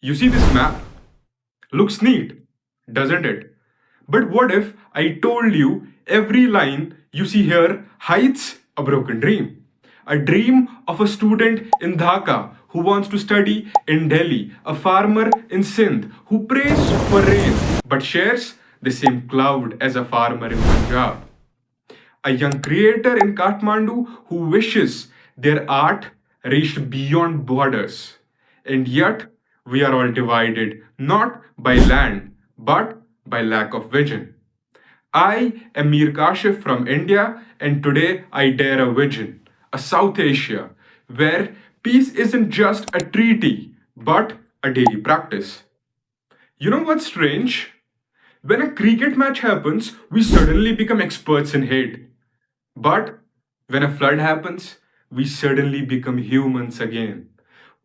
You see this map? Looks neat, doesn't it? But what if I told you every line you see here hides a broken dream? A dream of a student in Dhaka who wants to study in Delhi, a farmer in Sindh who prays for rain but shares the same cloud as a farmer in Punjab, a young creator in Kathmandu who wishes their art reached beyond borders. And yet, we are all divided not by land but by lack of vision. I am Mir Kashif from India, and today I dare a vision, a South Asia, where peace isn't just a treaty but a daily practice. You know what's strange? When a cricket match happens, we suddenly become experts in hate. But when a flood happens, we suddenly become humans again.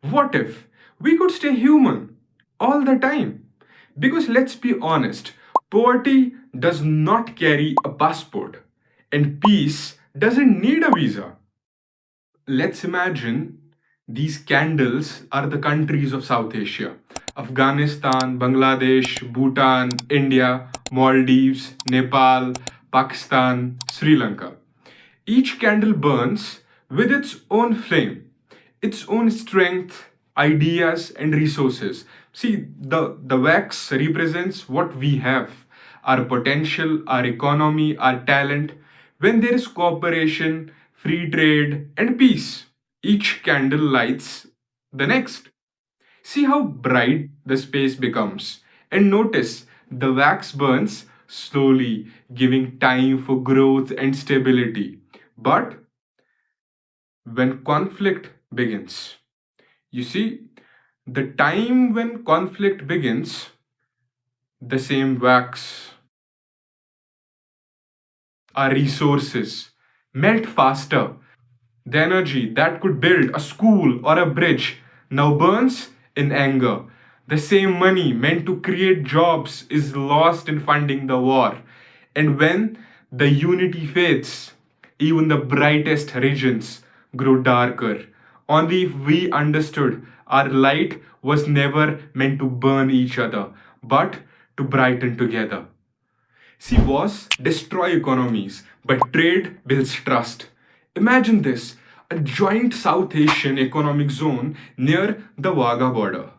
What if we could stay human all the time? Because let's be honest, poverty does not carry a passport, and peace doesn't need a visa. Let's imagine these candles are the countries of South Asia: Afghanistan, Bangladesh, Bhutan, India, Maldives, Nepal, Pakistan, Sri Lanka. Each candle burns with its own flame, its own strength, ideas, and resources. See, the wax represents what we have: our potential, our economy, our talent. When there is cooperation, free trade, and peace, each candle lights the next. See how bright the space becomes. And notice the wax burns slowly, giving time for growth and stability. But when conflict begins, you see, the time when conflict begins, the same wax, our resources melt faster. The energy that could build a school or a bridge now burns in anger. The same money meant to create jobs is lost in funding the war. And when the unity fades, even the brightest regions grow darker. Only if we understood our light was never meant to burn each other, but to brighten together. See, wars destroy economies, but trade builds trust. Imagine this: a joint South Asian economic zone near the Wagah border.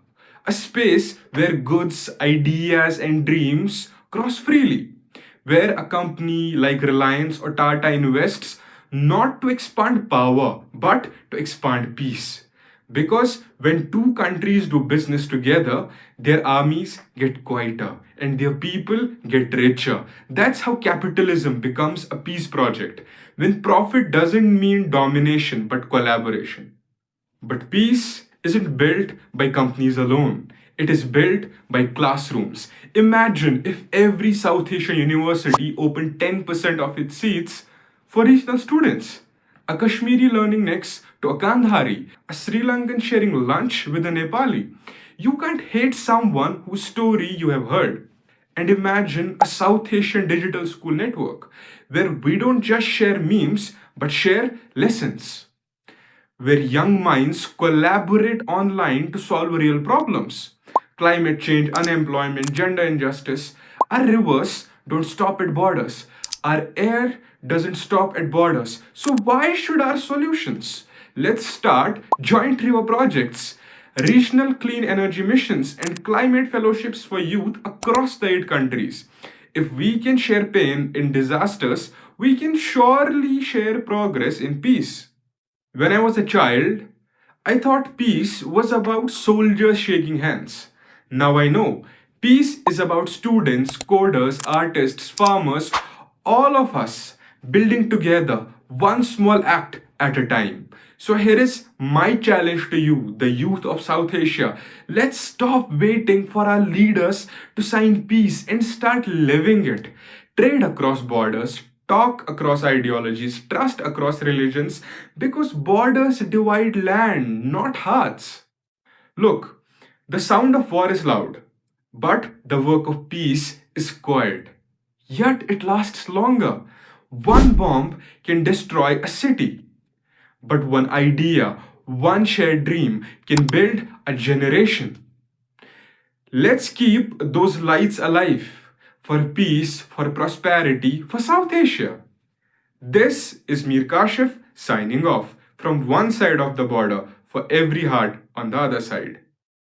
A space where goods, ideas, and dreams cross freely. Where a company like Reliance or Tata invests not to expand power, but to expand peace. Because when two countries do business together, their armies get quieter and their people get richer. That's how capitalism becomes a peace project. When profit doesn't mean domination but collaboration. But peace isn't built by companies alone. It is built by classrooms. Imagine if every South Asian university opened 10% of its seats for regional students. A Kashmiri learning next to a Kandhari, a Sri Lankan sharing lunch with a Nepali. You can't hate someone whose story you have heard. And imagine a South Asian digital school network where we don't just share memes but share lessons, where young minds collaborate online to solve real problems. Climate change, unemployment, gender injustice. Our rivers don't stop at borders. Our air doesn't stop at borders. So, why should our solutions? Let's start joint river projects, regional clean energy missions, and climate fellowships for youth across the 8 countries. If we can share pain in disasters, we can surely share progress in peace. When I was a child, I thought peace was about soldiers shaking hands. Now I know peace is about students, coders, artists, farmers, all of us building together one small act at a time. So here is my challenge to you, the youth of South Asia. Let's stop waiting for our leaders to sign peace and start living it. Trade across borders, talk across ideologies, trust across religions, because borders divide land, not hearts. Look, the sound of war is loud, but the work of peace is quiet. Yet it lasts longer. One bomb can destroy a city, but one idea, one shared dream can build a generation. Let's keep those lights alive for peace, for prosperity, for South Asia. This is Mir Kashif signing off from one side of the border for every heart on the other side.